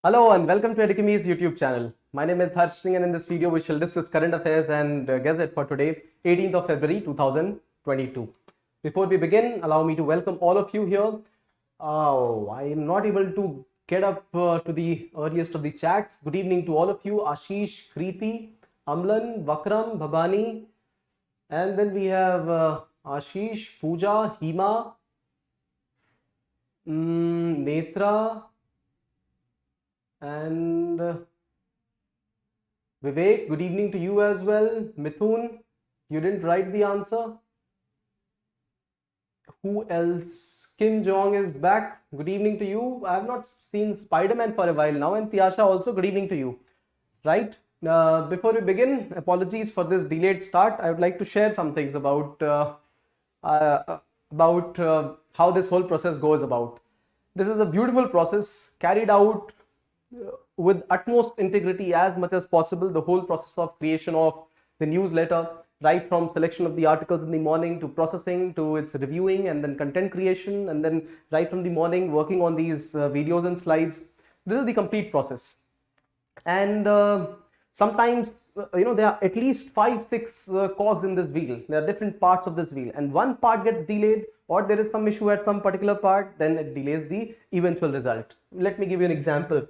Hello and welcome to Edukemy's YouTube channel. My name is Harsh Singh and in this video we shall discuss current affairs and Gazette for today, 18th of February 2022. Before we begin, allow me to welcome all of you here. I am not able to get up to the earliest of the chats. Good evening to all of you, Ashish, Kriti, Amlan, Vakram, Bhabani, and then we have Ashish, Pooja, Hima, Netra, and Vivek. Good evening to you as well. Mithun, you didn't write the answer. Who else? Kim Jong is back. Good evening to you. I have not seen Spider-Man for a while now, and Tiasha also. Good evening to you. Right. Before we begin, apologies for this delayed start. I would like to share some things about how this whole process goes about. This is a beautiful process carried out with utmost integrity as much as possible. The whole process of creation of the newsletter, right from selection of the articles in the morning to processing to its reviewing and then content creation, and then right from the morning working on these videos and slides. This is the complete process. And sometimes there are at least 5-6 cogs in this wheel. There are different parts of this wheel, and one part gets delayed or there is some issue at some particular part, then it delays the eventual result. Let me give you an example.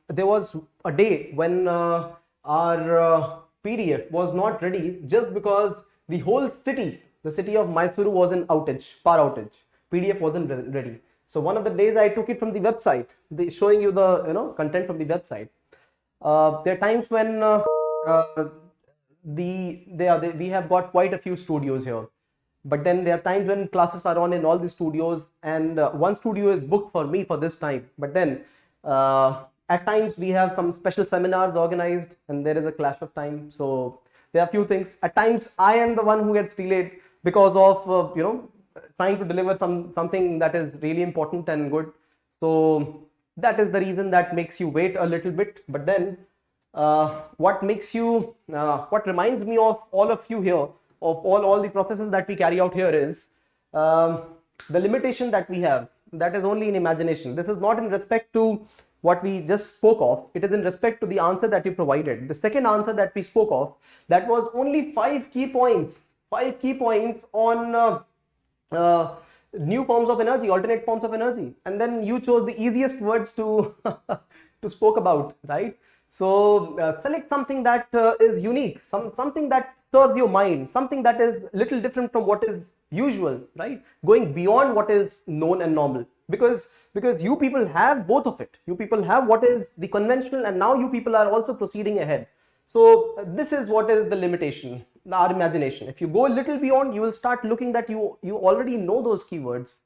There was a day when our PDF was not ready just because the whole city, the city of Mysuru, was in outage, power outage. PDF wasn't ready. So one of the days I took it from the website, showing you the content from the website. There are times when we have got quite a few studios here, but then there are times when classes are on in all the studios, and one studio is booked for me for this time, but then at times we have some special seminars organized and there is a clash of time. So there are a few things. At times I am the one who gets delayed because of trying to deliver something that is really important and good. So that is the reason that makes you wait a little bit. But then what reminds me of all of you here, of all the processes that we carry out here, is the limitation that we have. That is only in imagination. This is not in respect to what we just spoke of. It is in respect to the answer that you provided. The second answer that we spoke of, that was only 5 key points. 5 key points on new forms of energy, alternate forms of energy, and then you chose the easiest words to to spoke about, right? So select something that is unique, something that stirs your mind, something that is little different from what is usual, right? Going beyond what is known and normal, because you people have both of it. You people have what is the conventional, and now you people are also proceeding ahead. So this is what is the limitation, our imagination. If you go a little beyond, you will start looking that you already know those keywords,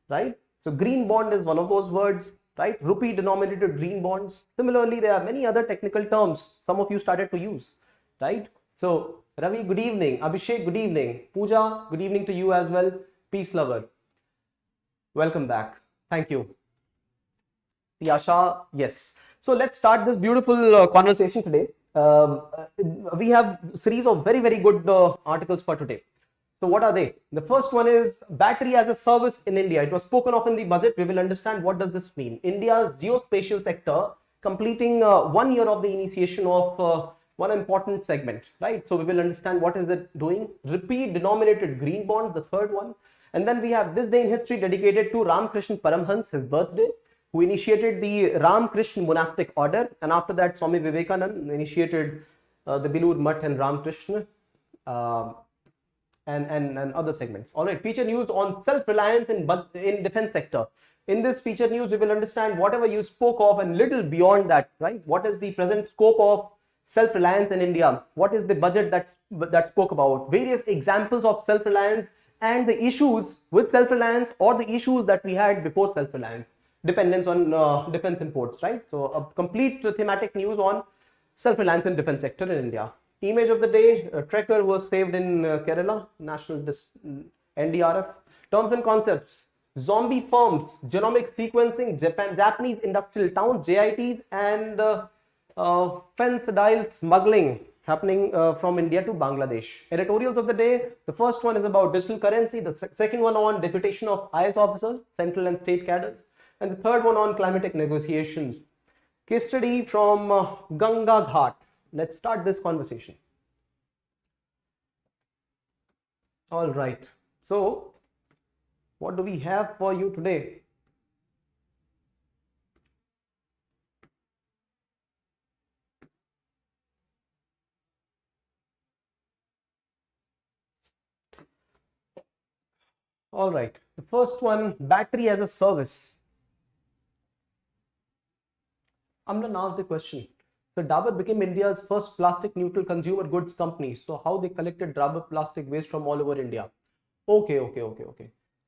right? So green bond is one of those words, right? Rupee-denominated green bonds. Similarly, there are many other technical terms some of you started to use, right? So Ravi, good evening. Abhishek, good evening. Pooja, good evening to you as well. Peace lover, welcome back. Thank you. Tiasha, yes. So let's start this beautiful conversation today. We have a series of very good articles for today. So what are they? The first one is battery as a service in India. It was spoken of in the budget. We will understand what does this mean. India's geospatial sector completing 1 year of the initiation of one important segment, right? So we will understand what is it doing. Rupee-denominated green bonds, the third one. And then we have this day in history dedicated to Ramakrishna Paramhamsa, his birthday, who initiated the Ramakrishna monastic order, and after that Swami Vivekananda initiated the Bilur Mutt and Ramakrishna and other segments. All right, feature news on self-reliance in defense sector. In this feature news, we will understand whatever you spoke of and little beyond that, right? What is the present scope of self-reliance in India? What is the budget that spoke about? Various examples of self-reliance and the issues with self-reliance or the issues that we had before self-reliance. Dependence on defense imports, right? So a complete thematic news on self-reliance in defense sector in India. Image of the day, a trekker was saved in Kerala, National NDRF. Terms and concepts, zombie firms, genomic sequencing, Japanese industrial towns, JITs, and Phensedyl smuggling happening from India to Bangladesh. Editorials of the day, the first one is about digital currency, the second one on deputation of IS officers, central and state cadres, and the third one on climatic negotiations. Case study from Ganga Ghat. Let's start this conversation. All right. So, what do we have for you today? All right. The first one, battery as a service. Amlan asked the question. So Dabur became India's first plastic neutral consumer goods company. So how they collected Dabur plastic waste from all over India? Okay.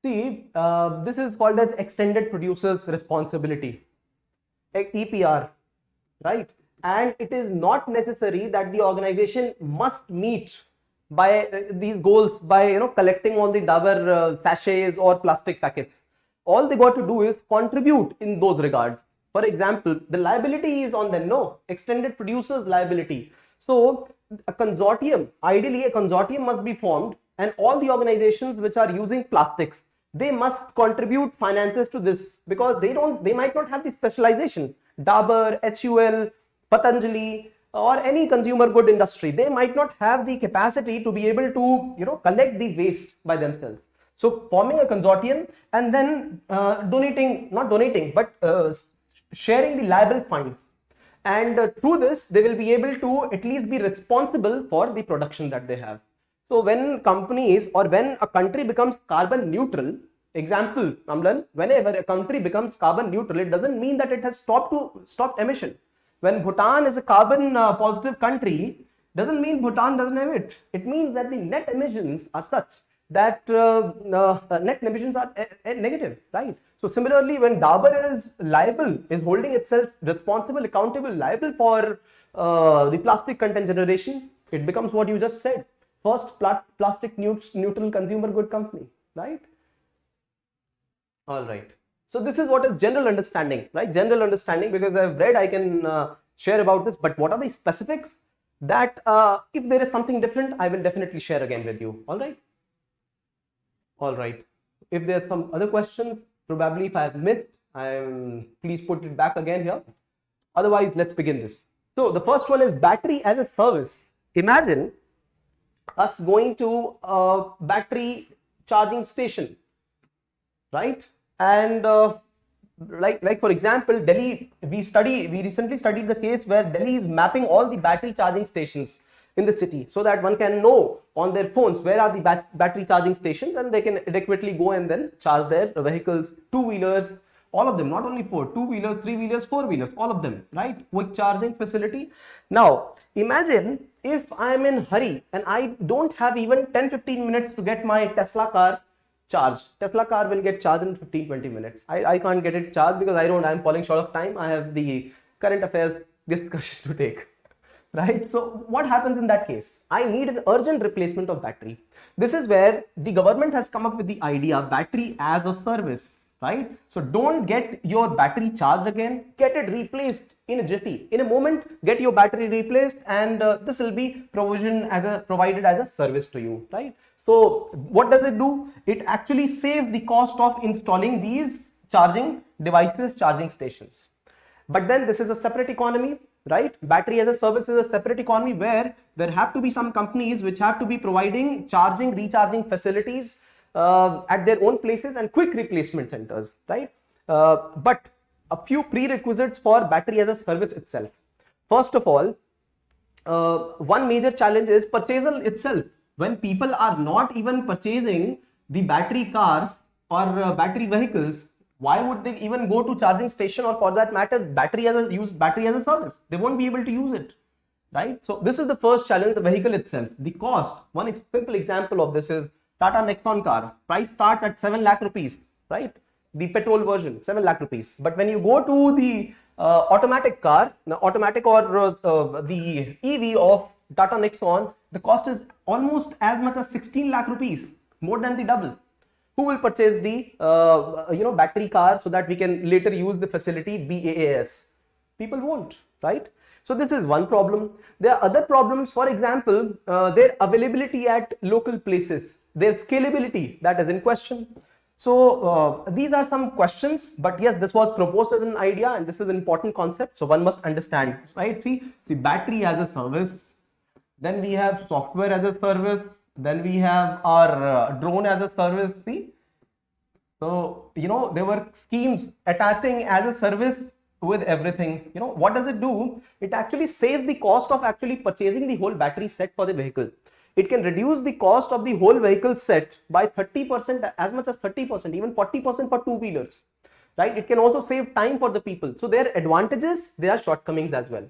See, this is called as extended producers responsibility, EPR, right? And it is not necessary that the organization must meet by these goals by collecting all the Dabur sachets or plastic packets. All they got to do is contribute in those regards. For example, the liability is on them, no, extended producers liability. So a consortium, ideally a consortium must be formed, and all the organizations which are using plastics, they must contribute finances to this, because they might not have the specialization. Dabur, HUL, Patanjali, or any consumer good industry, they might not have the capacity to be able to collect the waste by themselves. So forming a consortium and then sharing the liable funds, and through this they will be able to at least be responsible for the production that they have. So when companies or when a country becomes carbon neutral, example Amlan, whenever a country becomes carbon neutral, it doesn't mean that it has stopped emission. When Bhutan is a carbon positive country, doesn't mean Bhutan doesn't have it. It means that the net emissions are such that net emissions are negative, right? So similarly, when Dabur is holding itself responsible, accountable, liable for the plastic content generation, it becomes what you just said, first plastic neutral consumer good company, right? All right. So this is what is general understanding, right? General understanding, because I've read, I can share about this, but what are the specifics that if there is something different, I will definitely share again with you. All right. All right. If there's some other questions, probably if I have missed, please put it back again here. Otherwise, let's begin this. So the first one is battery as a service. Imagine us going to a battery charging station, right? And like for example, Delhi, we recently studied the case where Delhi is mapping all the battery charging stations in the city, so that one can know on their phones where are the battery charging stations, and they can adequately go and then charge their vehicles, two-wheelers, all of them, not only two-wheelers, three-wheelers, four-wheelers, all of them, right? Quick charging facility. Now imagine if I am in hurry and I don't have even 10-15 minutes to get my Tesla car charged. Tesla car will get charged in 15-20 minutes. I can't get it charged because I'm falling short of time. I have the current affairs discussion to take. Right? So what happens in that case? I need an urgent replacement of battery. This is where the government has come up with the idea, battery as a service, right? So don't get your battery charged again, get it replaced in a jiffy. In a moment, get your battery replaced, and this will be provided as a service to you, right? So what does it do? It actually saves the cost of installing these charging devices, charging stations. But then this is a separate economy, right? Battery as a service is a separate economy where there have to be some companies which have to be providing charging, recharging facilities at their own places and quick replacement centers, right? But a few prerequisites for battery as a service itself. First of all, one major challenge is purchasal itself. When people are not even purchasing the battery cars or battery vehicles, why would they even go to charging station, or for that matter battery as a service? They won't be able to use it, right? So this is the first challenge, the vehicle itself. The cost, one simple example of this is Tata Nexon car. Price starts at 7 lakh rupees, right? The petrol version, 7 lakh rupees. But when you go to the automatic car, the automatic or the EV of Tata Nexon, the cost is almost as much as 16 lakh rupees, more than the double. Who will purchase the battery car so that we can later use the facility BaaS? People won't, right? So this is one problem. There are other problems. For example, their availability at local places, their scalability, that is in question. So these are some questions, but yes, this was proposed as an idea and this is an important concept. So one must understand, right? See battery as a service, then we have software as a service, then we have our drone as a service. See, so there were schemes attaching as a service with everything. What does it do? It actually saves the cost of actually purchasing the whole battery set for the vehicle. It can reduce the cost of the whole vehicle set by 30%, as much as 30%, even 40% for two-wheelers, right? It can also save time for the people. So there are advantages, there are shortcomings as well.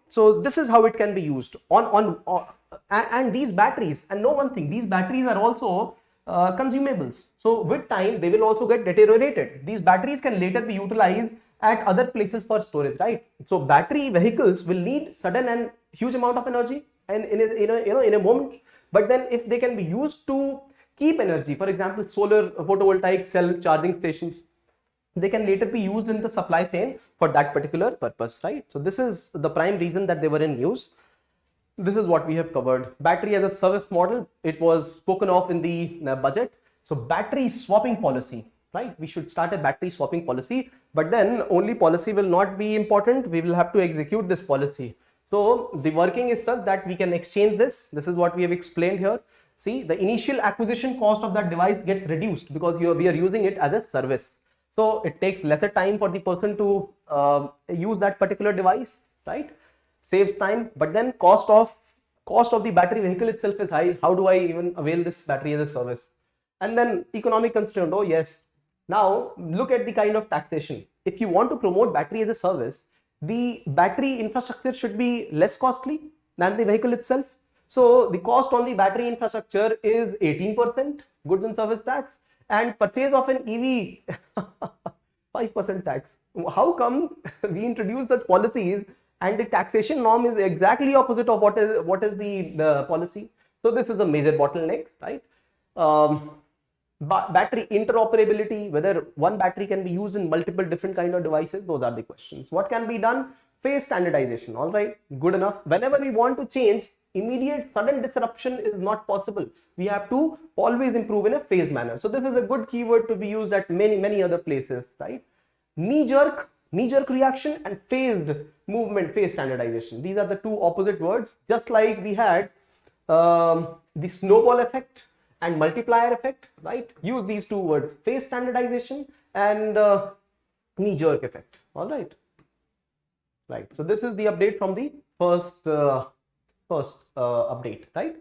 So this is how it can be used and these batteries, and know one thing, these batteries are also consumables. So with time, they will also get deteriorated. These batteries can later be utilized at other places for storage, right? So battery vehicles will need sudden and huge amount of energy and in a moment, but then if they can be used to keep energy, for example, solar photovoltaic cell charging stations, they can later be used in the supply chain for that particular purpose, right? So this is the prime reason that they were in use. This is what we have covered. Battery as a service model, it was spoken of in the budget. So battery swapping policy, right? We should start a battery swapping policy, but then only policy will not be important. We will have to execute this policy. So the working is such that we can exchange this. This is what we have explained here. See, the initial acquisition cost of that device gets reduced because we are using it as a service. So it takes lesser time for the person to use that particular device, right? Saves time, but then cost of the battery vehicle itself is high. How do I even avail this battery as a service? And then economic constraint. Oh yes. Now look at the kind of taxation. If you want to promote battery as a service, the battery infrastructure should be less costly than the vehicle itself. So the cost on the battery infrastructure is 18% goods and service tax, and purchase of an EV 5% tax. How come we introduce such policies and the taxation norm is exactly opposite of what is the policy? So this is a major bottleneck, right? Battery interoperability, whether one battery can be used in multiple different kind of devices, those are the questions. What can be done? Phase standardization. All right, good enough. Whenever we want to change, immediate sudden disruption is not possible. We have to always improve in a phased manner. So this is a good keyword to be used at many other places, right? Knee jerk reaction and phased movement, phase standardization. These are the two opposite words. Just like we had the snowball effect and multiplier effect, right? Use these two words, phase standardization and knee jerk effect. All right. Right. So this is the update from the first update, right?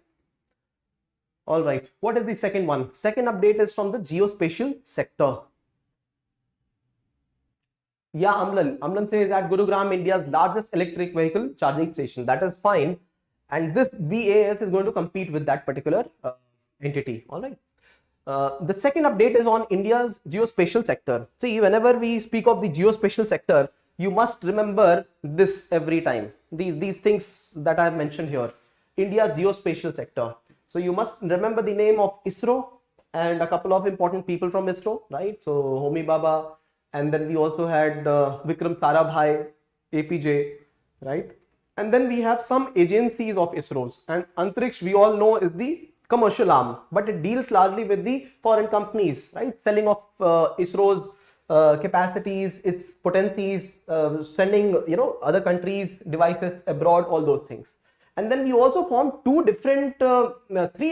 All right. What is the second one? Second update is from the geospatial sector. Yeah, Amlan says at Gurugram, India's largest electric vehicle charging station. That is fine. And this BaaS is going to compete with that particular entity. All right. The second update is on India's geospatial sector. See, whenever we speak of the geospatial sector, you must remember this every time. These things that I have mentioned here. India's geospatial sector. So you must remember the name of ISRO and a couple of important people from ISRO, right? So Homi Baba, and then we also had Vikram Sarabhai, APJ, right? And then we have some agencies of ISRO's, and Antariksh we all know is the commercial arm, but it deals largely with the foreign companies, right? Selling of ISRO's capacities, its potencies, sending other countries devices abroad, all those things. And then we also formed three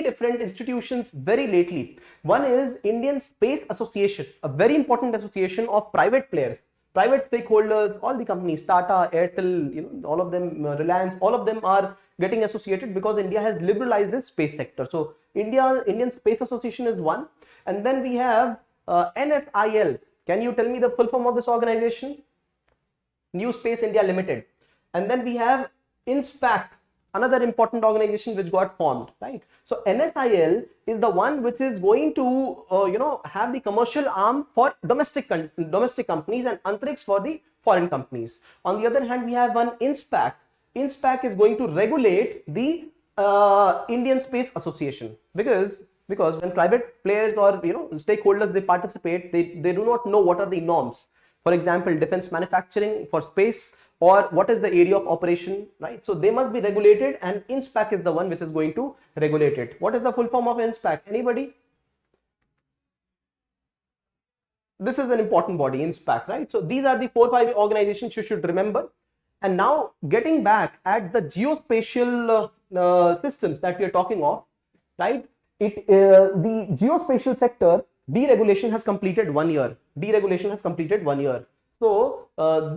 different institutions very lately. One is Indian Space Association, a very important association of private players, private stakeholders, all the companies, Tata, Airtel, all of them, Reliant, all of them are getting associated because India has liberalized the space sector. So Indian Space Association is one. And then we have NSIL. Can you tell me the full form of this organization? New Space India Limited. And then we have INSPAC, another important organization which got formed, right? So NSIL is the one which is going to have the commercial arm for domestic companies and Antariksh for the foreign companies. On the other hand, we have one INSPAC. INSPAC is going to regulate the Indian Space Association because when private players or stakeholders they participate, they do not know what are the norms. For example, defense manufacturing for space, or what is the area of operation, right? So they must be regulated, and INSPAC is the one which is going to regulate it. What is the full form of INSPAC? Anybody? this is an important body, INSPAC, right? So these are the 4-5 organizations you should remember. And now getting back at the geospatial systems that we are talking of, right? The geospatial sector deregulation has completed 1 year. Deregulation has completed 1 year. So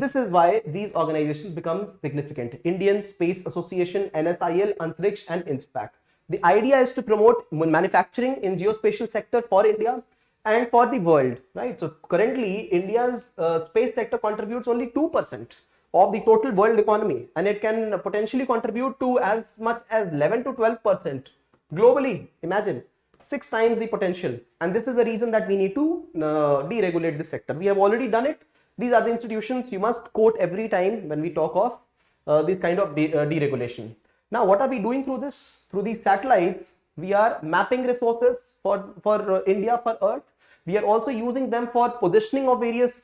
this is why these organizations become significant. Indian Space Association, NSIL, Antariksh, and INSPAC. The idea is to promote manufacturing in geospatial sector for India and for the world, right? So currently India's space sector contributes only 2% of the total world economy, and it can potentially contribute to as much as 11 to 12% globally. Imagine 6 times the potential, and this is the reason that we need to deregulate this sector. We have already done it. These are the institutions you must quote every time when we talk of this kind of deregulation. Now, what are we doing through this? Through these satellites, we are mapping resources for India, for Earth. We are also using them for positioning of various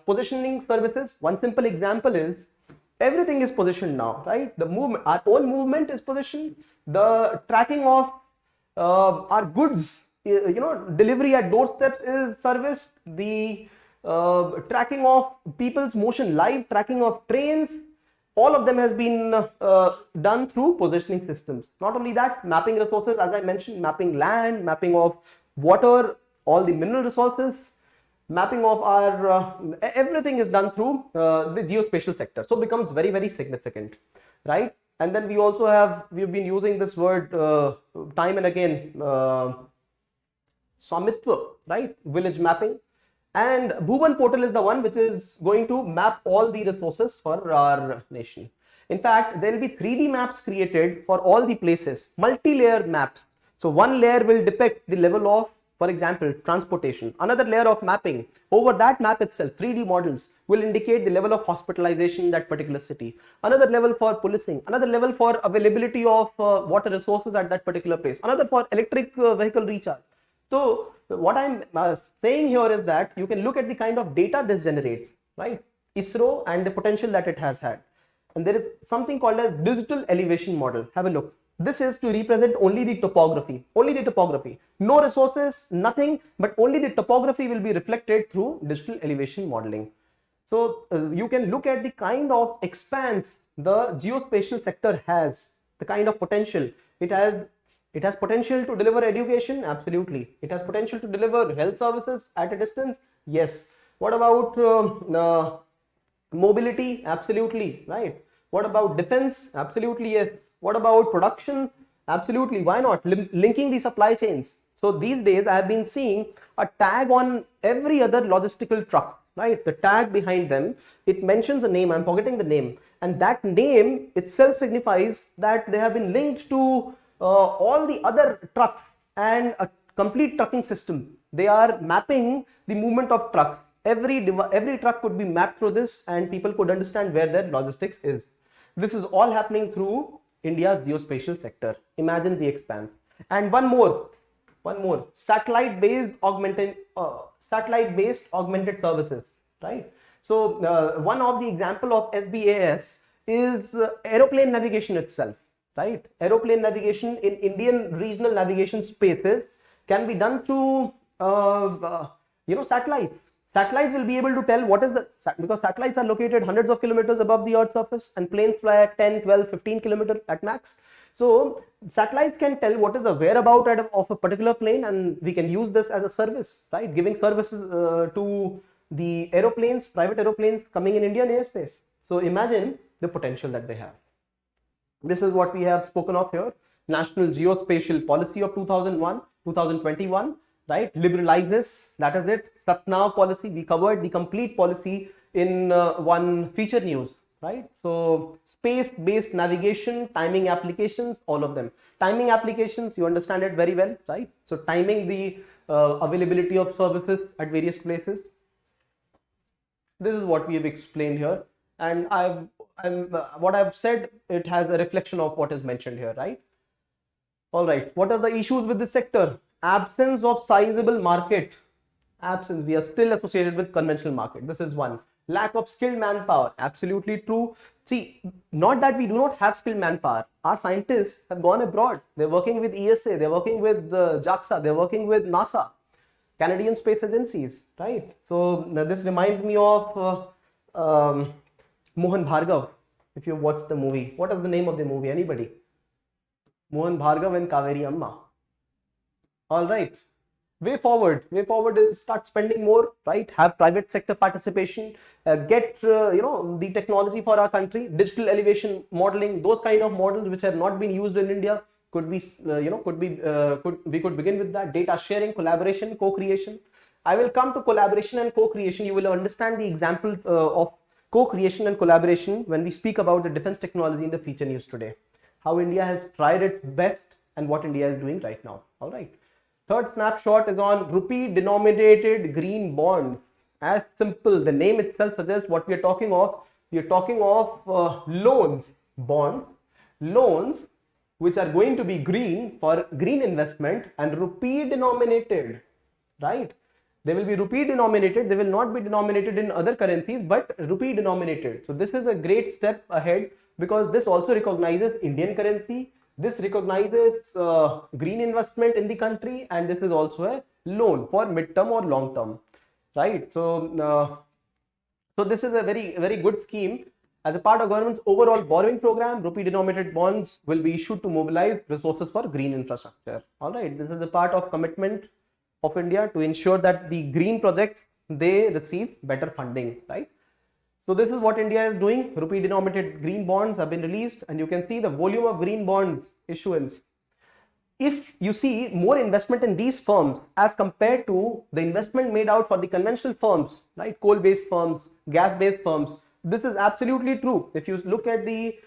positioning services. One simple example is everything is positioned now, right? The movement, our own movement is positioned. The tracking of our goods, delivery at doorsteps is serviced. The tracking of people's motion, live tracking of trains, all of them has been done through positioning systems. Not only that, mapping resources, as I mentioned, mapping land, mapping of water, all the mineral resources, mapping of our everything is done through the geospatial sector. So becomes very, very significant, right? And then we've been using this word time and again, Swamitva, right? Village mapping. And Bhuvan portal is the one which is going to map all the resources for our nation. In fact, there will be 3D maps created for all the places, multi-layer maps. So one layer will depict the level of, for example, transportation. Another layer of mapping. Over that map itself, 3D models will indicate the level of hospitalization in that particular city. Another level for policing. Another level for availability of water resources at that particular place. Another for electric vehicle recharge. So what I'm saying here is that you can look at the kind of data this generates, right? ISRO and the potential that it has had. And there is something called as digital elevation model. Have a look. This is to represent only the topography, no resources, nothing, but only the topography will be reflected through digital elevation modeling. So you can look at the kind of expanse the geospatial sector has, the kind of potential it has potential to deliver education, absolutely. It has potential to deliver health services at a distance, yes. What about mobility? Absolutely, right. What about defense? Absolutely, yes. What about production? Absolutely, why not? Linking the supply chains. So these days I have been seeing a tag on every other logistical truck, right? The tag behind them, it mentions a name, I'm forgetting the name, and that name itself signifies that they have been linked to all the other trucks and a complete trucking system. They are mapping the movement of trucks. Every truck could be mapped through this and people could understand where their logistics is. This is all happening through India's geospatial sector. Imagine the expanse. And one more, satellite-based augmented services, right? So one of the example of SBAS is aeroplane navigation itself, right? Aeroplane navigation in Indian regional navigation spaces can be done through satellites. Satellites will be able to tell what is because satellites are located hundreds of kilometers above the Earth's surface and planes fly at 10, 12, 15 kilometers at max. So satellites can tell what is the whereabout of a particular plane, and we can use this as a service, right? Giving services to the aeroplanes, private aeroplanes coming in Indian airspace. So imagine the potential that they have. This is what we have spoken of here. National Geospatial Policy of 2021, right? Liberalizes, that is it. Satnav policy, we covered the complete policy in one feature news, right? So space-based navigation, timing applications, all of them. Timing applications, you understand it very well, right? So timing the availability of services at various places. This is what we have explained here, and what I've said, it has a reflection of what is mentioned here, right? All right, what are the issues with this sector? Absence of sizable market. We are still associated with conventional market. This is one. Lack of skilled manpower. Absolutely true. See, not that we do not have skilled manpower. Our scientists have gone abroad. They're working with ESA. They're working with JAXA. They're working with NASA. Canadian space agencies, right? So this reminds me of Mohan Bhargav. If you watched the movie, what is the name of the movie? Anybody? Mohan Bhargav and Kaveri Amma. All right. Way forward is start spending more, right? Have private sector participation, get the technology for our country, digital elevation modeling, those kind of models which have not been used in India could be we could begin with that. Data sharing, collaboration, co-creation. I will come to collaboration and co-creation. You will understand the example of co-creation and collaboration when we speak about the defense technology in the feature news today. How India has tried its best and what India is doing right now. All right. Third snapshot is on rupee-denominated green bonds. As simple, the name itself suggests what we are talking of. We are talking of loans, bonds, loans which are going to be green for green investment and rupee-denominated, right? They will be rupee-denominated. They will not be denominated in other currencies, but rupee-denominated. So this is a great step ahead because this also recognizes Indian currency. This recognizes green investment in the country, and this is also a loan for mid-term or long-term, right? So, so this is a very good scheme. As a part of government's overall borrowing program, rupee-denominated bonds will be issued to mobilize resources for green infrastructure. All right, this is a part of commitment of India to ensure that the green projects they receive better funding, right? So this is what India is doing. Rupee-denominated green bonds have been released, and you can see the volume of green bonds issuance. If you see more investment in these firms as compared to the investment made out for the conventional firms, right, coal-based firms, gas-based firms, this is absolutely true. If you look at the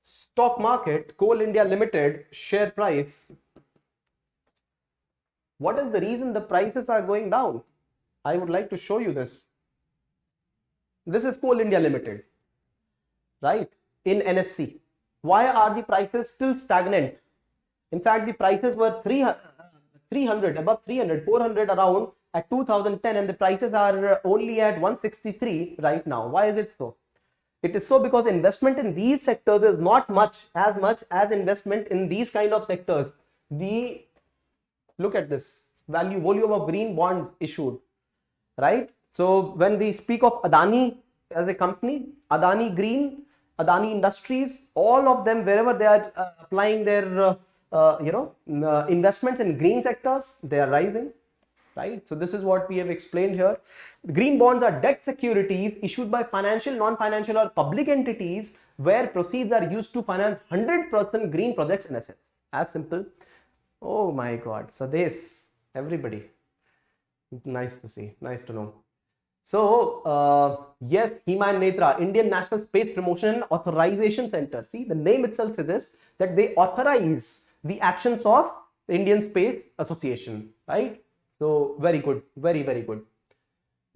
stock market, Coal India Limited share price, what is the reason the prices are going down? I would like to show you this. This is Coal India Limited, right, in NSE. Why are the prices still stagnant? In fact, the prices were 300, above 300, 400 around at 2010, and the prices are only at 163 right now. Why is it so? It is so because investment in these sectors is not much as investment in these kind of sectors. Look at this volume of green bonds issued, right? So when we speak of Adani as a company, Adani Green, Adani Industries, all of them, wherever they are applying their investments in green sectors, they are rising, right? So this is what we have explained here. The green bonds are debt securities issued by financial, non-financial or public entities where proceeds are used to finance 100% green projects and assets. As simple. Oh my God. So this, everybody. Nice to see. Nice to know. So, yes, Hima and Netra, Indian National Space Promotion and Authorization Center. See, the name itself suggests that they authorize the actions of the Indian Space Association, right? So, very good, very good.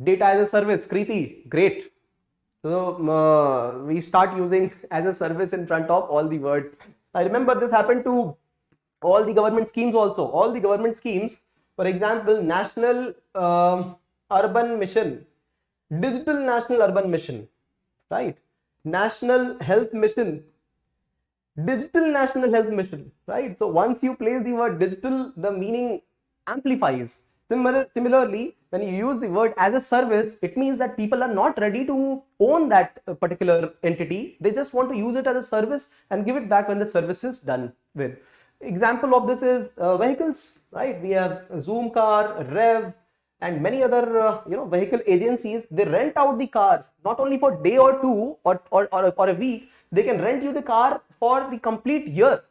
Data as a service, Kriti, great. So, we start using as a service in front of all the words. I remember this happened to all the government schemes also. All the government schemes, for example, National Urban Mission, Digital National Urban Mission, right? National Health Mission, Digital National Health Mission, right? So once you place the word digital, the meaning amplifies. Similarly, when you use the word as a service, it means that people are not ready to own that particular entity. They just want to use it as a service and give it back when the service is done with. Example of this is vehicles, right? We have Zoom Car, Rev, and many other vehicle agencies. They rent out the cars not only for a day or two or a week. They can rent you the car for the complete year.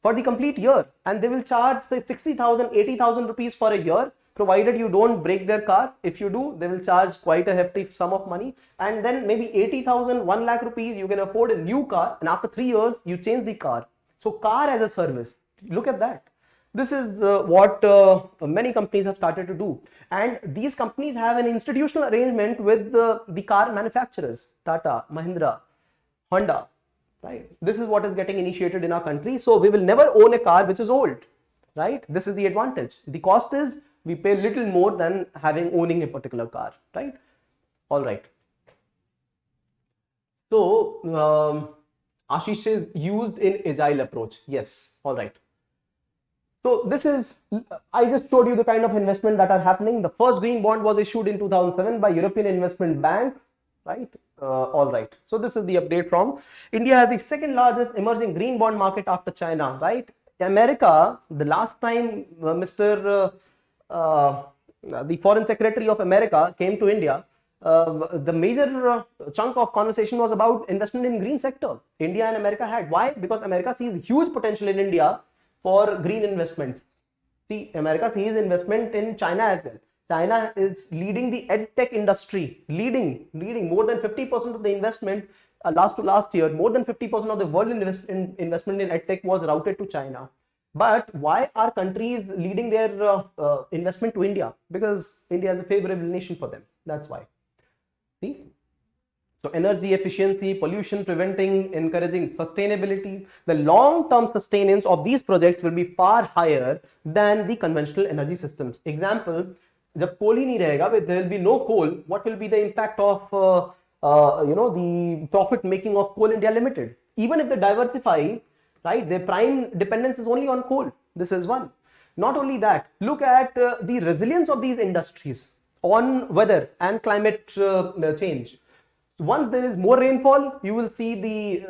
And they will charge say 60,000, 80,000 rupees for a year, provided you don't break their car. If you do, they will charge quite a hefty sum of money, and then maybe 80,000, 1 lakh rupees, you can afford a new car, and after 3 years you change the car. So car as a service, look at that. This is what many companies have started to do, and these companies have an institutional arrangement with the car manufacturers, Tata, Mahindra, Honda, right? This is what is getting initiated in our country. So we will never own a car which is old, right? This is the advantage. The cost is we pay little more than owning a particular car, right? All right. So Ashish is used in agile approach. Yes. All right. So this is, I just showed you the kind of investment that are happening. The first green bond was issued in 2007 by European Investment Bank, right? All right. So this is the update from India has the second largest emerging green bond market after China, right? America, the last time the Foreign Secretary of America came to India, the major chunk of conversation was about investment in green sector. India and America had. Why? Because America sees huge potential in India for green investments. See, America sees investment in China as well. China is leading the edtech industry, leading more than 50% of the investment last year, more than 50% of the world investment in edtech was routed to China. But why are countries leading their investment to India? Because India is a favorable nation for them. That's why. See? So energy efficiency, pollution preventing, encouraging sustainability. The long-term sustenance of these projects will be far higher than the conventional energy systems. Example, जब coal ही नहीं रहेगा, there will be no coal. What will be the impact of the profit making of Coal India Limited? Even if they diversify, right, their prime dependence is only on coal. This is one. Not only that, look at the resilience of these industries on weather and climate change. Once there is more rainfall, you will see the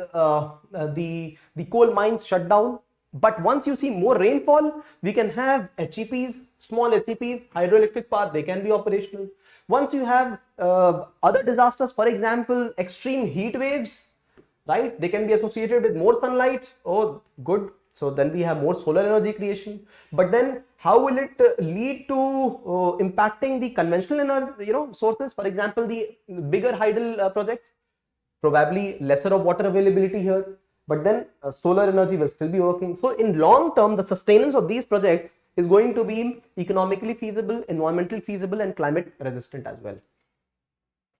coal mines shut down. But once you see more rainfall, we can have HEPs, small HEPs, hydroelectric power, they can be operational. Once you have other disasters, for example, extreme heat waves, right? They can be associated with more sunlight. Oh, good. So then we have more solar energy creation. But then how will it lead to impacting the conventional energy, sources? For example, the bigger hydel projects, probably lesser of water availability here. But then solar energy will still be working. So in long term, the sustenance of these projects is going to be economically feasible, environmentally feasible, and climate resistant as well.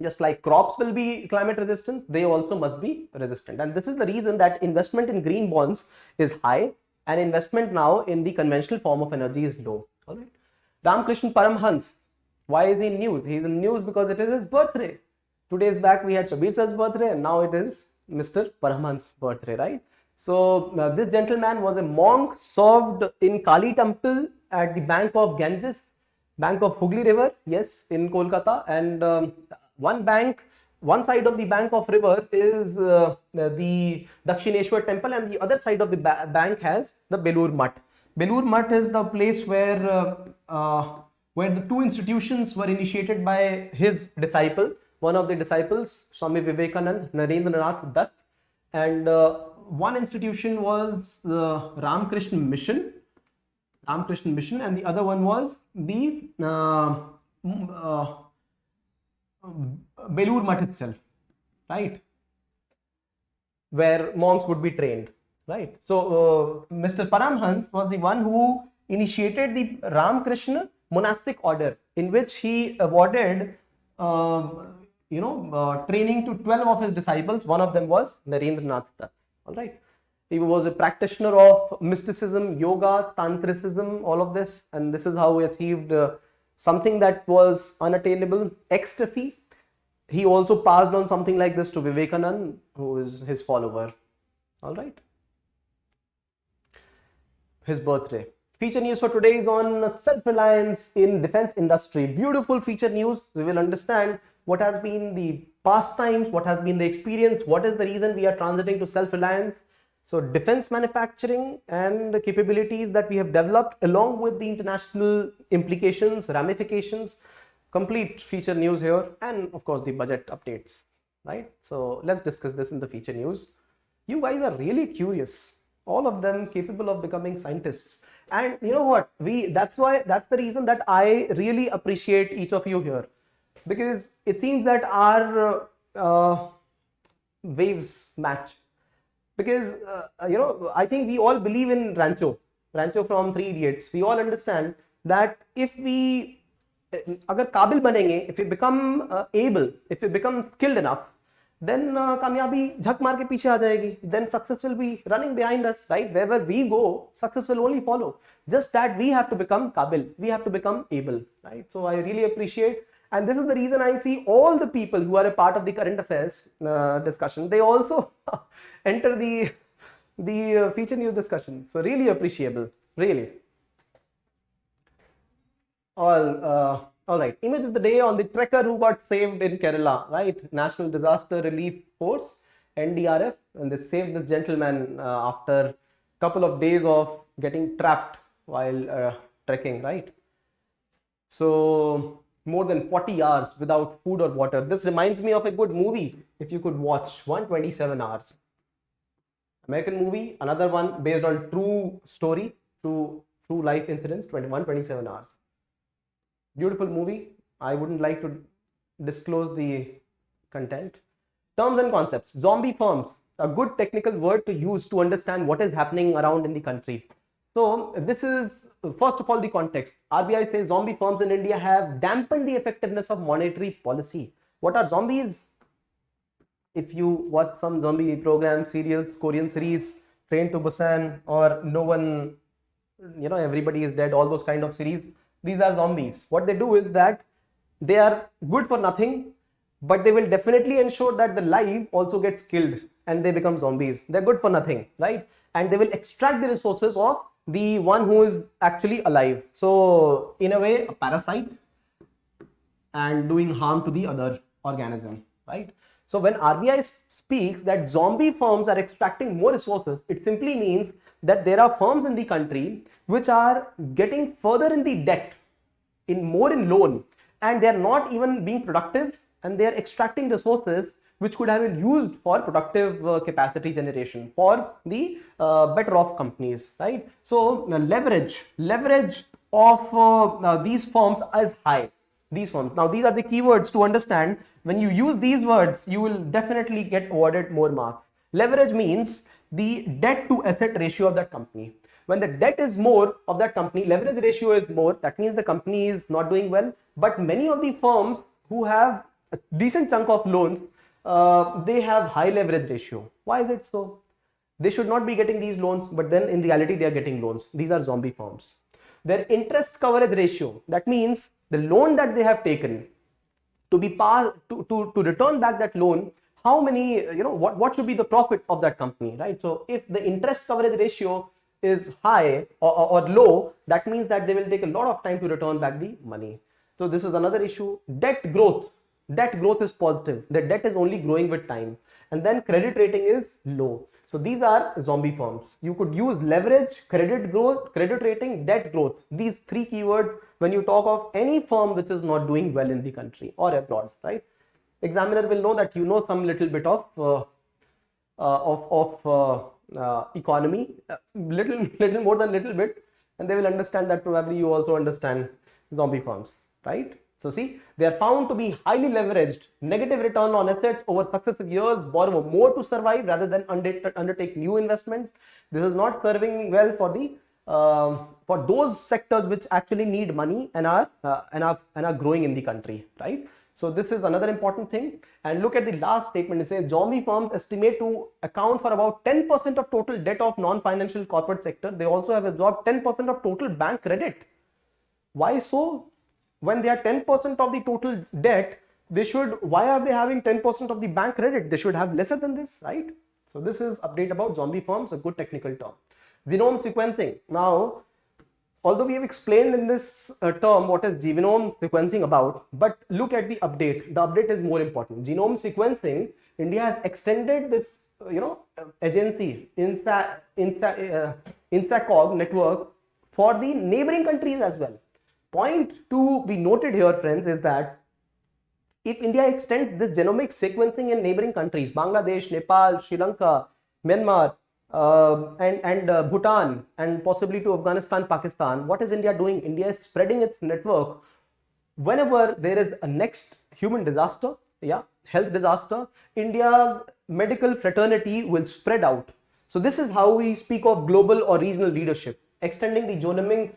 Just like crops will be climate resistant, they also must be resistant. And this is the reason that investment in green bonds is high and investment now in the conventional form of energy is low. All right. Ramakrishna Paramhamsa, why is he in news? He is in news because it is his birthday. 2 days back we had Shabir sir's birthday and now it is Mr. Paramhamsa's birthday, right? So this gentleman was a monk, served in Kali temple at the bank of Ganges, bank of Hooghly river, yes, in Kolkata, and one side of the bank of river is the Dakshineshwar temple, and the other side of the bank has the Belur Mutt. Belur Mutt is the place where the two institutions were initiated by his disciple. One of the disciples, Swami Vivekanand, Narendranath Dutt, and one institution was Ramakrishna Mission, and the other one was the Belur Mutt itself, right, where monks would be trained, right? So Mr. Paramhans was the one who initiated the Ramakrishna monastic order, in which he awarded training to 12 of his disciples. One of them was Narendranath Dutt. All right, he was a practitioner of mysticism, yoga, tantricism, all of this, and this is how he achieved something that was unattainable, ecstasy. He also passed on something like this to Vivekanand, who is his follower. All right. His birthday. Feature news for today is on self-reliance in defense industry. Beautiful feature news. We will understand what has been the pastimes, what has been the experience, what is the reason we are transiting to self-reliance. So defense manufacturing and the capabilities that we have developed along with the international implications, ramifications, complete feature news here, and of course the budget updates, right? So let's discuss this in the feature news. You guys are really curious, all of them capable of becoming scientists. And you know what, that's the reason that I really appreciate each of you here, because it seems that our waves match. Because I think we all believe in Rancho from Three Idiots. We all understand that if we agar kabil banenge, if we become able, if we become skilled enough, then kamyabi jhak maar ke piche aa jayegi. Then success will be running behind us, right? Wherever we go, success will only follow. Just that we have to become kabil, we have to become able, right? So I really appreciate, and this is the reason I see all the people who are a part of the current affairs discussion, they also enter the feature news discussion. So really appreciable, really. All right. Image of the day on the trekker who got saved in Kerala, right? National Disaster Relief Force, NDRF, and they saved this gentleman after a couple of days of getting trapped while trekking, right? So more than 40 hours without food or water. This reminds me of a good movie if you could watch, 127 hours. American movie, another one based on true story, true life incidents, 27 hours. Beautiful movie. I wouldn't like to disclose the content. Terms and concepts. Zombie firms, a good technical word to use to understand what is happening around in the country. So this is, first of all, the context. RBI says zombie firms in India have dampened the effectiveness of monetary policy. What are zombies? If you watch some zombie programs, serials, Korean series, Train to Busan, or No One, Everybody is Dead, all those kind of series, these are zombies. What they do is that they are good for nothing, but they will definitely ensure that the live also gets killed and they become zombies. They're good for nothing, right? And they will extract the resources of the one who is actually alive. So in a way, a parasite and doing harm to the other organism, right? So when RBI speaks that zombie firms are extracting more resources, it simply means that there are firms in the country which are getting further in the debt, more in loan, and they are not even being productive, and they are extracting resources which could have been used for productive capacity generation for the better off companies, right? So leverage of these firms is high. These firms. Now these are the keywords to understand. When you use these words, you will definitely get awarded more marks. Leverage means the debt to asset ratio of that company. When the debt is more of that company, leverage ratio is more, that means the company is not doing well. But many of the firms who have a decent chunk of loans, they have high leverage ratio. Why is it so? They should not be getting these loans, but then in reality they are getting loans. These are zombie firms. Their interest coverage ratio, that means the loan that they have taken to be passed to return back that loan, how many, what should be the profit of that company, right? So if the interest coverage ratio is high or low, that means that they will take a lot of time to return back the money. So this is another issue. Debt growth is positive. The debt is only growing with time, and then credit rating is low. So these are zombie firms. You could use leverage, credit growth, credit rating, debt growth. These three keywords when you talk of any firm which is not doing well in the country or abroad, right? Examiner will know that you know some little bit of economy, little more than little bit, and they will understand that probably you also understand zombie firms, right? So see, they are found to be highly leveraged, negative return on assets over successive years, borrow more to survive rather than undertake new investments. This is not serving well for the for those sectors which actually need money and are growing in the country, right? So this is another important thing. And look at the last statement. It says zombie firms estimate to account for about 10% of total debt of non-financial corporate sector. They also have absorbed 10% of total bank credit. Why so? When they are 10% of the total debt, why are they having 10% of the bank credit? They should have lesser than this, right? So this is update about zombie firms, a good technical term. Genome sequencing. Now, although we have explained in this term what is genome sequencing about, but look at the update. The update is more important. Genome sequencing, India has extended this, agency, INSACOG network for the neighboring countries as well. Point to be noted here, friends, is that if India extends this genomic sequencing in neighboring countries, Bangladesh, Nepal, Sri Lanka, Myanmar, and Bhutan, and possibly to Afghanistan, Pakistan, what is India doing? India is spreading its network. Whenever there is a next human disaster, health disaster, India's medical fraternity will spread out. So this is how we speak of global or regional leadership, extending the genomic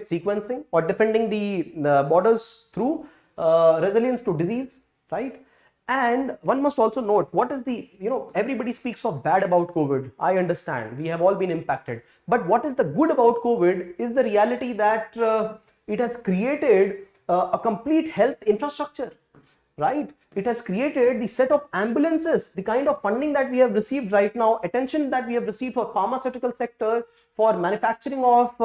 sequencing or defending the borders through resilience to disease, right? And one must also note, what is the, everybody speaks of bad about COVID. I understand, we have all been impacted. But what is the good about COVID is the reality that it has created a complete health infrastructure, right? It has created the set of ambulances, the kind of funding that we have received right now, attention that we have received for pharmaceutical sector, for manufacturing of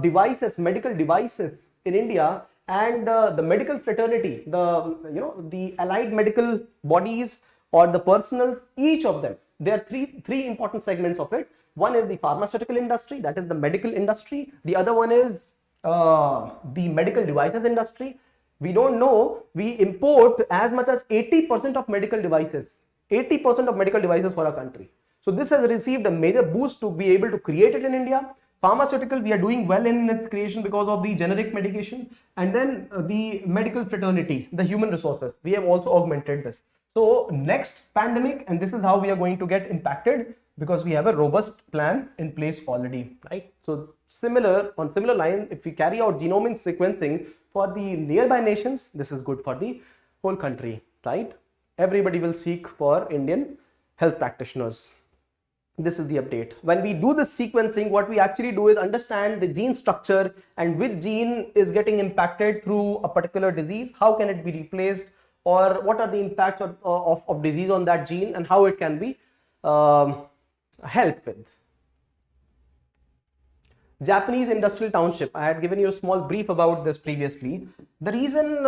devices, medical devices in India, and the medical fraternity, the allied medical bodies or the personals, each of them, there are three important segments of it. One is the pharmaceutical industry, that is the medical industry. The other one is the medical devices industry. We don't know, we import as much as 80% of medical devices, 80% of medical devices for our country. So this has received a major boost to be able to create it in India. Pharmaceutical, we are doing well in its creation because of the generic medication. And then the medical fraternity, the human resources, we have also augmented this. So next pandemic, and this is how we are going to get impacted, because we have a robust plan in place already, right? So on similar line, if we carry out genomic sequencing for the nearby nations, this is good for the whole country, right? Everybody will seek for Indian health practitioners. This is the update. When we do this sequencing, what we actually do is understand the gene structure and which gene is getting impacted through a particular disease, how can it be replaced, or what are the impacts of disease on that gene, and how it can be helped with. Japanese industrial township. I had given you a small brief about this previously. The reason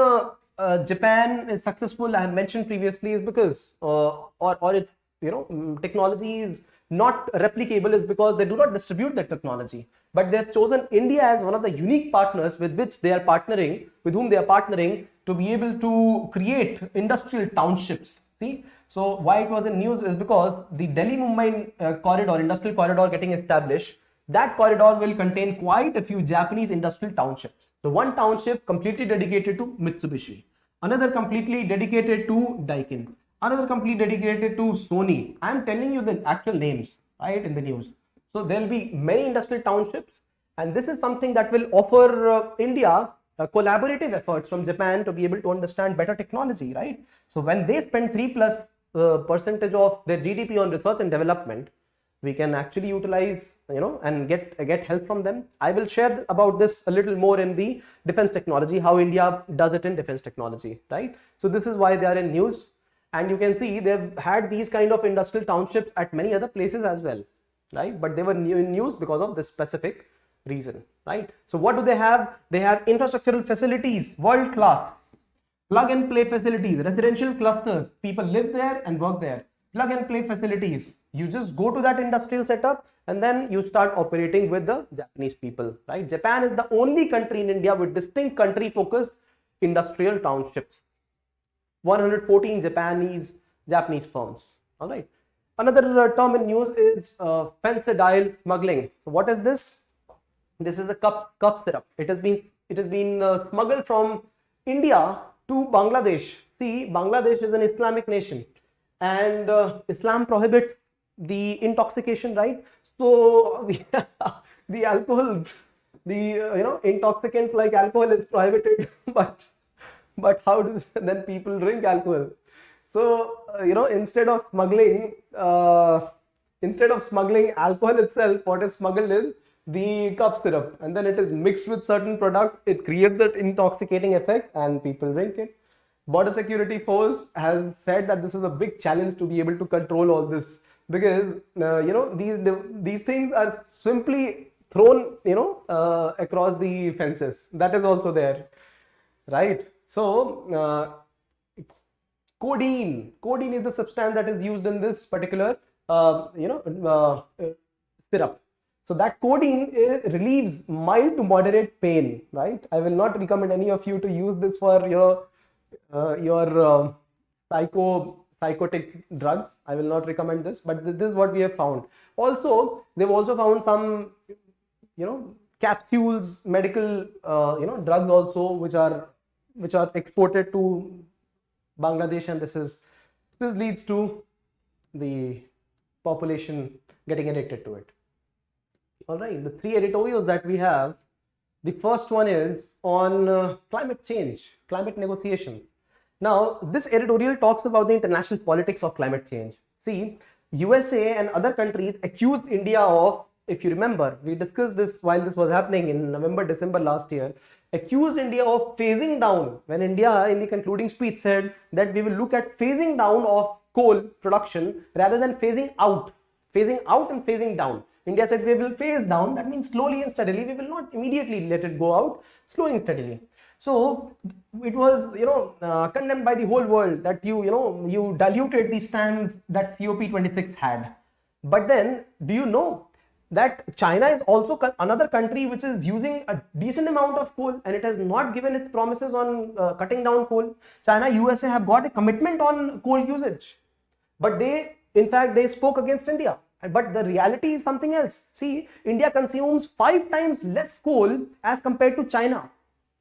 Japan is successful, I have mentioned previously, is because or its technology is not replicable, is because they do not distribute that technology, but they have chosen India as one of the unique partners with whom they are partnering to be able to create industrial townships. See, so why it was in news is because the Delhi-Mumbai corridor, industrial corridor getting established, that corridor will contain quite a few Japanese industrial townships. So one township completely dedicated to Mitsubishi, another completely dedicated to Daikin, another completely dedicated to Sony. I am telling you the actual names, right, in the news. So there will be many industrial townships, and this is something that will offer India collaborative efforts from Japan to be able to understand better technology, right? So when they spend 3+% of their GDP on research and development, we can actually utilize, and get help from them. I will share about this a little more in the defense technology, how India does it in defense technology, right? So this is why they are in news. And you can see they've had these kind of industrial townships at many other places as well, right? But they were in news because of this specific reason, right? So what do they have? They have infrastructural facilities, world class, plug and play facilities, residential clusters, people live there and work there, plug and play facilities. You just go to that industrial setup and then you start operating with the Japanese people, right? Japan is the only country in India with distinct country focused industrial townships. 114 Japanese firms. All right. Another term in news is Phensedyl smuggling. So what is this? This is a cup syrup. It has been smuggled from India to Bangladesh. See, Bangladesh is an Islamic nation, and Islam prohibits the intoxication, right? So the alcohol, intoxicants like alcohol is prohibited, but how do then people drink alcohol? So instead of smuggling alcohol itself, what is smuggled is the cup syrup, and then it is mixed with certain products. It creates that intoxicating effect and people drink it. Border Security Force has said that this is a big challenge to be able to control all this, because these things are simply thrown across the fences. That is also there, right? So codeine is the substance that is used in this particular syrup. So that codeine relieves mild to moderate pain, right? I will not recommend any of you to use this for your psychotic drugs. I will not recommend this, but this is what we have found. Also, they've also found some capsules, medical drugs also, which are exported to Bangladesh, and this leads to the population getting addicted to it. All right, the 3 editorials that we have. The first one is on climate change, climate negotiations. Now, this editorial talks about the international politics of climate change. See, USA and other countries accused India of, if you remember, we discussed this while this was happening in November, December last year, accused India of phasing down, when India in the concluding speech said that we will look at phasing down of coal production rather than phasing out and phasing down. India said we will phase down. That means slowly and steadily. We will not immediately let it go out, slowly and steadily. So it was, condemned by the whole world that you diluted the stands that COP26 had. But then, do you know that China is also another country which is using a decent amount of coal, and it has not given its promises on cutting down coal. China, USA have got a commitment on coal usage, but in fact they spoke against India. But the reality is something else. See, India consumes 5 times less coal as compared to China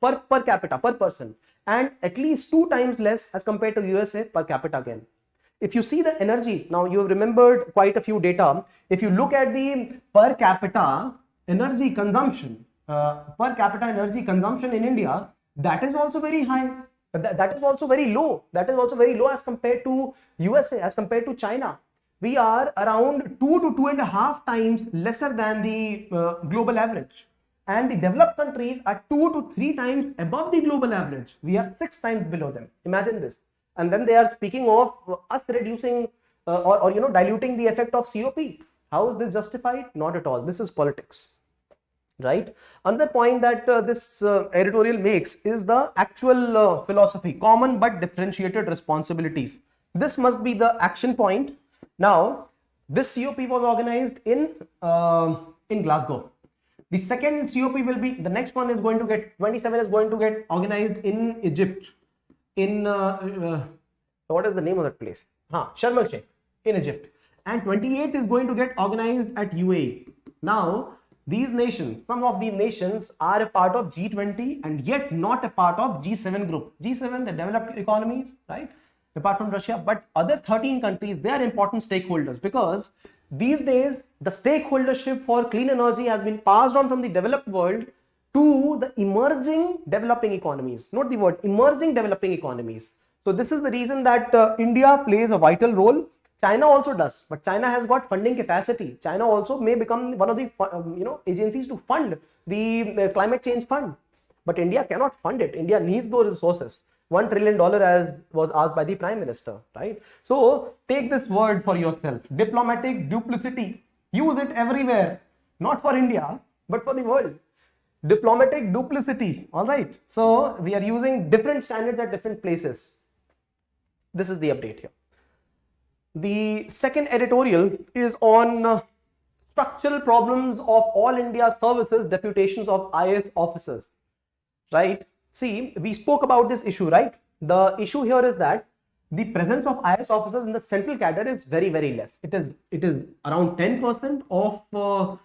per capita, per person, and at least 2 times less as compared to USA per capita again. If you see the energy, now you have remembered quite a few data. If you look at the per capita energy consumption, in India, that is also very high. That is also very low. That is also very low as compared to USA, as compared to China. We are around 2 to 2.5 times lesser than the global average. And the developed countries are 2 to 3 times above the global average. We are 6 times below them. Imagine this. And then they are speaking of us reducing or diluting the effect of COP. How is this justified? Not at all. This is politics, right? Another point that this editorial makes is the actual philosophy: common but differentiated responsibilities. This must be the action point. Now, this COP was organized in Glasgow. The second COP will be, the next one is going to get, 27 is going to get organized in Egypt. In what is the name of that place? Sharm el Sheikh in Egypt, and 28th is going to get organized at UAE. Now these nations, some of these nations are a part of G20 and yet not a part of G7 group. G7, the developed economies, right? Apart from Russia, but other 13 countries, they are important stakeholders, because these days the stakeholdership for clean energy has been passed on from the developed world to the emerging developing economies. Note the word emerging developing economies. So this is the reason that India plays a vital role. China also does, but China has got funding capacity. China also may become one of the agencies to fund the climate change fund, but India cannot fund it. India needs those resources. $1 trillion, as was asked by the Prime Minister, right? So take this word for yourself: diplomatic duplicity. Use it everywhere, not for India, but for the world. Diplomatic duplicity. All right. So we are using different standards at different places. This is the update here. The second editorial is on structural problems of all India services deputations of IAS officers, right? See, we spoke about this issue, right? The issue here is that the presence of IAS officers in the central cadre is very, very less. It is around 10% of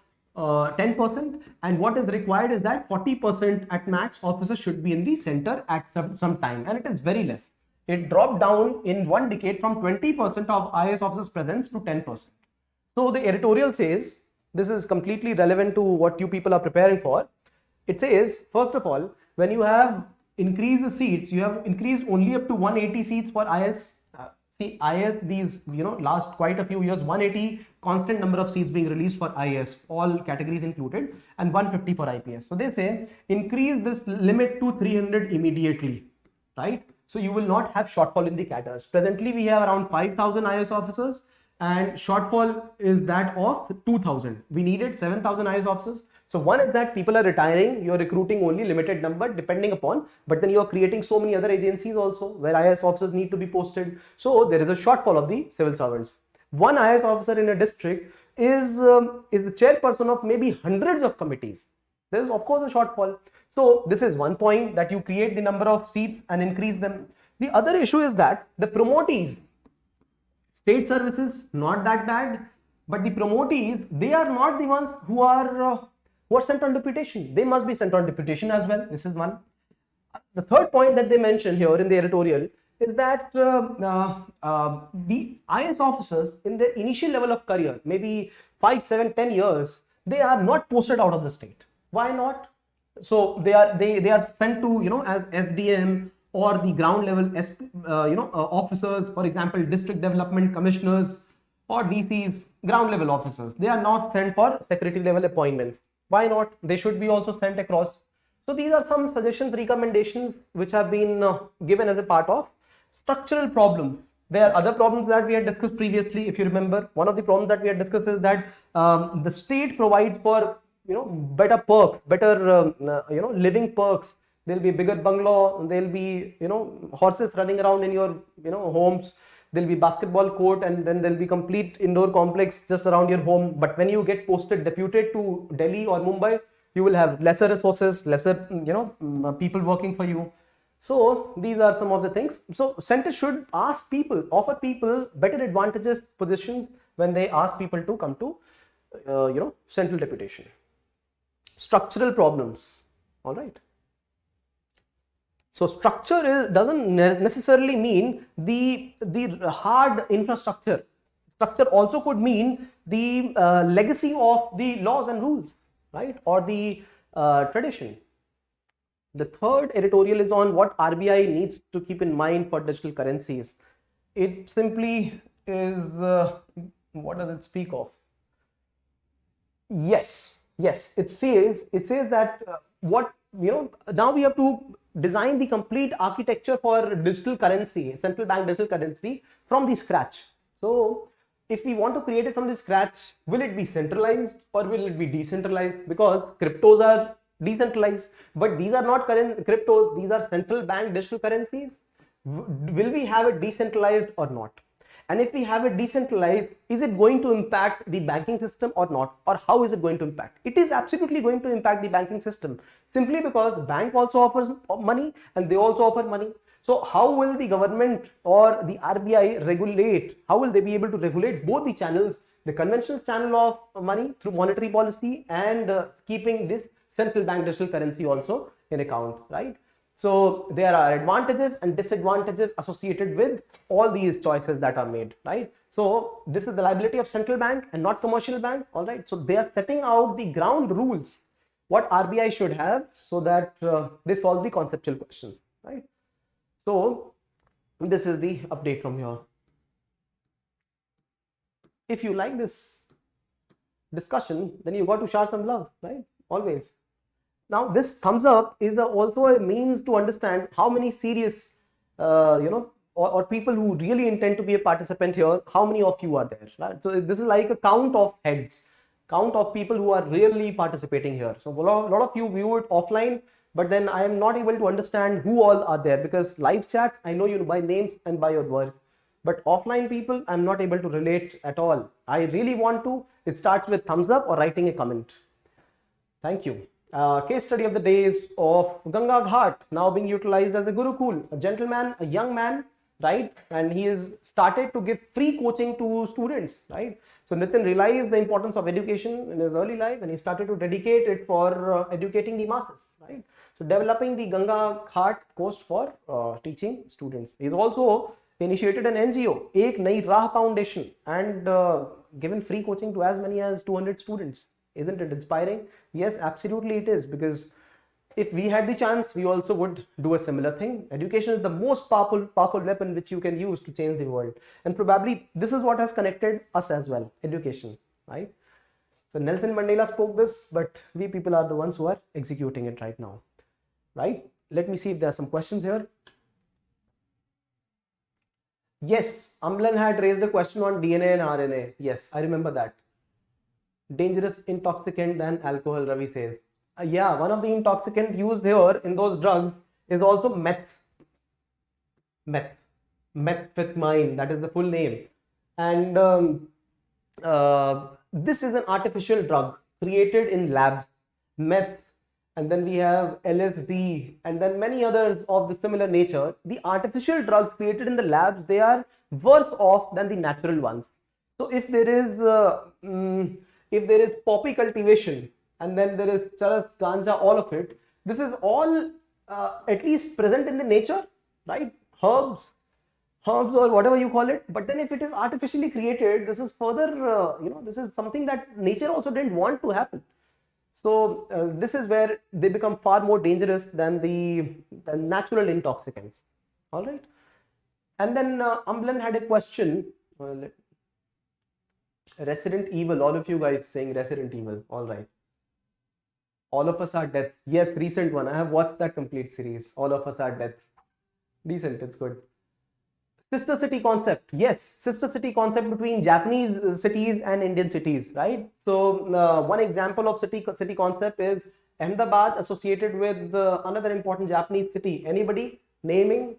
10%, and what is required is that 40% at max officers should be in the center at some time, and it is very less. It dropped down in 1 decade from 20% of IAS officers presence to 10%. So the editorial says, this is completely relevant to what you people are preparing for. It says, first of all, when you have increased the seats, you have increased only up to 180 seats for IAS. See, IAS, these, last quite a few years, 180 constant number of seats being released for IAS, all categories included, and 150 for IPS. So they say, increase this limit to 300 immediately, right? So you will not have shortfall in the cadres. Presently, we have around 5,000 IAS officers, and shortfall is that of 2,000. We needed 7,000 IAS officers. So one is that people are retiring, you're recruiting only limited number depending upon, but then you're creating so many other agencies also where IAS officers need to be posted. So there is a shortfall of the civil servants. One IAS officer in a district is the chairperson of maybe hundreds of committees. There is of course a shortfall. So this is one point, that you create the number of seats and increase them. The other issue is that the promotees, state services, not that bad, but the promotees, they are not the ones who are sent on deputation. They must be sent on deputation as well. This is one. The third point that they mention here in the editorial is that the IAS officers in the initial level of career, maybe 5, 7, 10 years, they are not posted out of the state. Why not? So they are sent to as SDM or the ground level officers, for example, district development commissioners or DCs, ground level officers. They are not sent for secretary level appointments. Why not? They should be also sent across. So these are some suggestions, recommendations which have been given as a part of structural problem There are other problems that we had discussed previously. If you remember, one of the problems that we had discussed is that the state provides for better perks, better living perks. There'll be bigger bungalow. There'll be horses running around in your homes. There'll be basketball court, and then there'll be complete indoor complex just around your home. But when you get posted deputed to Delhi or Mumbai, you will have lesser resources, lesser people working for you. So these are some of the things. So center should ask people, offer people better advantages, positions when they ask people to come to central deputation. Structural problems. All right. So structure doesn't necessarily mean the hard infrastructure. Structure also could mean the legacy of the laws and rules, right, or the tradition. The third editorial is on what RBI needs to keep in mind for digital currencies. It simply is, what does it speak of? Yes, it says that now we have to design the complete architecture for digital currency, central bank digital currency from the scratch. So if we want to create it from the scratch, will it be centralized or will it be decentralized? Because cryptos are decentralized, but these are not current cryptos, these are central bank digital currencies. Will we have it decentralized or not? And if we have it decentralized, is it going to impact the banking system or not? Or how is it going to impact? It is absolutely going to impact the banking system, simply because bank also offers money and they also offer money. So how will the government or the RBI regulate? How will they be able to regulate both the channels, the conventional channel of money through monetary policy and keeping this central bank digital currency also in account, right? So there are advantages and disadvantages associated with all these choices that are made, right? So this is the liability of central bank and not commercial bank, all right? So they are setting out the ground rules, what RBI should have, so that they solve the conceptual questions, right? So this is the update from here. If you like this discussion, then you got to share some love, right? Always. Now this thumbs up is also a means to understand how many serious or people who really intend to be a participant here, how many of you are there, right? So this is like a count of heads, count of people who are really participating here. So a lot of you view it offline, but then I am not able to understand who all are there, because live chats I know you by names and by your work, but offline people I'm not able to relate at all. I really want to. It starts with thumbs up or writing a comment. Thank you. Case study of the day is of Ganga Ghat, now being utilized as a Gurukul, a gentleman, a young man, right? And he has started to give free coaching to students, right? So Nitin realized the importance of education in his early life and he started to dedicate it for educating the masses, right? So developing the Ganga Ghat course for teaching students. He's also initiated an NGO, Ek Nai Rah Foundation, and given free coaching to as many as 200 students. Isn't it inspiring? Yes, absolutely it is, because if we had the chance, we also would do a similar thing. Education is the most powerful weapon which you can use to change the world. And probably this is what has connected us as well, education, right? So Nelson Mandela spoke this, but we people are the ones who are executing it right now, right? Let me see if there are some questions here. Yes, Amlan had raised a question on DNA and RNA. Yes, I remember that. Dangerous intoxicant than alcohol, Ravi says. Yeah, one of the intoxicants used here in those drugs is also meth. Methamphetamine, that is the full name. And this is an artificial drug created in labs. Meth, and then we have LSD, and then many others of the similar nature. The artificial drugs created in the labs, they are worse off than the natural ones. So if there is poppy cultivation, and then there is charas, ganja, all of it, this is all at least present in the nature, right? Herbs or whatever you call it. But then if it is artificially created, this is further, this is something that nature also didn't want to happen. So this is where they become far more dangerous than the natural intoxicants. All right. And then Amlan had a question. Resident Evil, all of you guys saying Resident Evil. All right. All of Us Are Death. Yes, recent one. I have watched that complete series. All of Us Are Death. Decent, it's good. Sister city concept. Yes, sister city concept between Japanese cities and Indian cities, right? So one example of city concept is Ahmedabad associated with another important Japanese city. Anybody naming?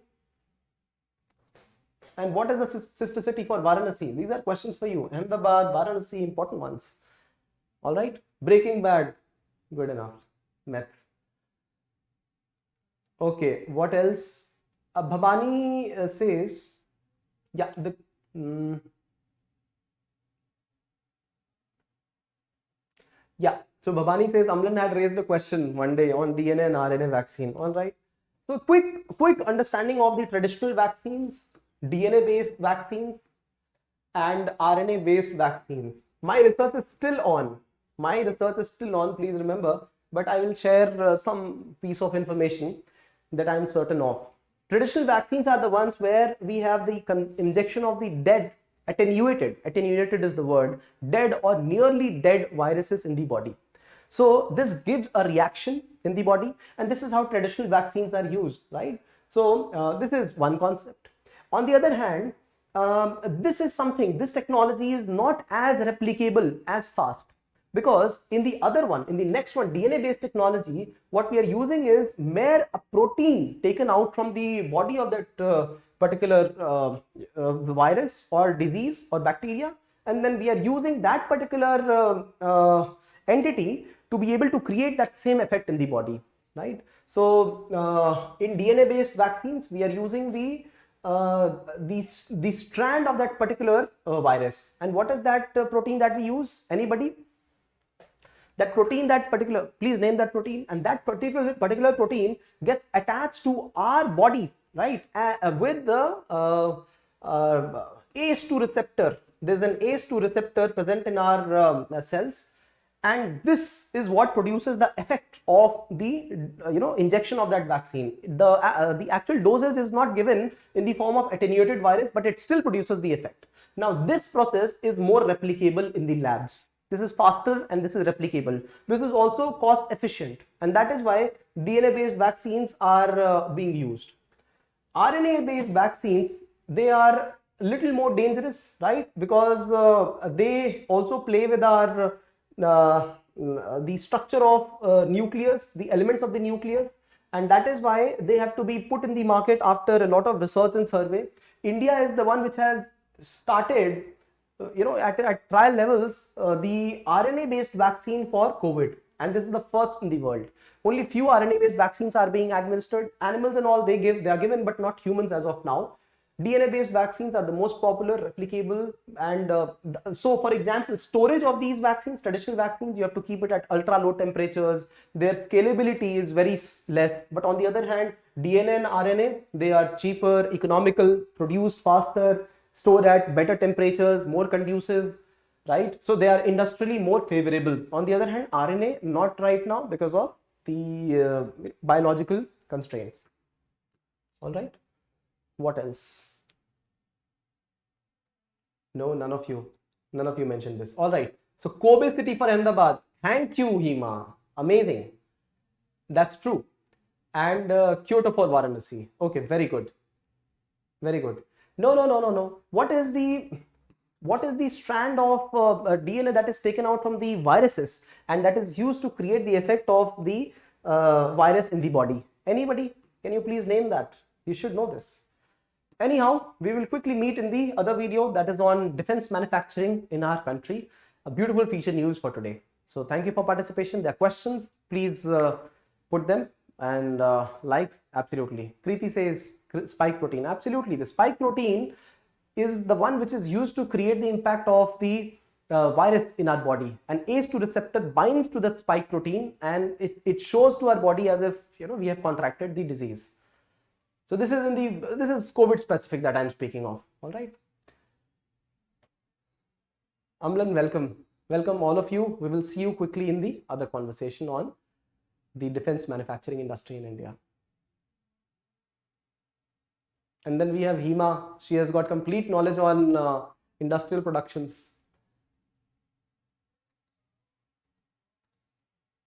And what is the sister city for Varanasi? These are questions for you. Ahmedabad, Varanasi, important ones. All right. Breaking Bad, good enough. Meth. Okay. What else? Bhabani says, yeah, yeah. So Bhabani says Amlan had raised the question one day on DNA and RNA vaccine. All right. So quick understanding of the traditional vaccines, DNA-based vaccines, and RNA-based vaccines. My research is still on. Please remember. But I will share some piece of information that I am certain of. Traditional vaccines are the ones where we have the injection of the dead, attenuated is the word, dead or nearly dead viruses in the body. So this gives a reaction in the body, and this is how traditional vaccines are used, right? So this is one concept. On the other hand, this technology is not as replicable as fast, because in the next one, DNA based technology, what we are using is mere a protein taken out from the body of that particular virus or disease or bacteria, and then we are using that particular entity to be able to create that same effect in the body, right? So in DNA based vaccines, we are using the strand of that particular virus. And what is that protein that we use? Anybody? That protein, please name that protein. And that particular protein gets attached to our body, right? With the ACE2 receptor. There's an ACE2 receptor present in our cells, and this is what produces the effect of the injection of that vaccine. The actual dosage is not given in the form of attenuated virus, but it still produces the effect. Now this process is more replicable in the labs. This is faster and this is replicable. This is also cost efficient, and that is why DNA based vaccines are being used. RNA based vaccines, they are a little more dangerous, right? Because they also play with our the structure of nucleus, the elements of the nucleus, and that is why they have to be put in the market after a lot of research and survey. India is the one which has started at trial levels the RNA based vaccine for COVID, and this is the first in the world. Only few RNA based vaccines are being administered. Animals and all, they are given, but not humans as of now. DNA based vaccines are the most popular, replicable, and so for example, storage of these vaccines, traditional vaccines, you have to keep it at ultra low temperatures. Their scalability is very less, but on the other hand, DNA and RNA, they are cheaper, economical, produced faster, stored at better temperatures, more conducive, right? So they are industrially more favorable. On the other hand, RNA, not right now because of the biological constraints. All right. What else? No, none of you mentioned this. All right. So Kobe city for Ahmedabad. Thank you, Hima. Amazing. That's true. And Kyoto for Varanasi. Okay, very good. Very good. No. What is the strand of DNA that is taken out from the viruses and that is used to create the effect of the virus in the body? Anybody? Can you please name that? You should know this. Anyhow, we will quickly meet in the other video that is on defense manufacturing in our country. A beautiful feature news for today. So thank you for participation. There are questions, please put them, and likes, absolutely. Kriti says spike protein. Absolutely, the spike protein is the one which is used to create the impact of the virus in our body. An ACE2 receptor binds to that spike protein, and it shows to our body as if we have contracted the disease. So this is COVID specific that I'm speaking of. All right. Amlan, welcome all of you. We will see you quickly in the other conversation on the defense manufacturing industry in India. And then we have Hima. She has got complete knowledge on industrial productions.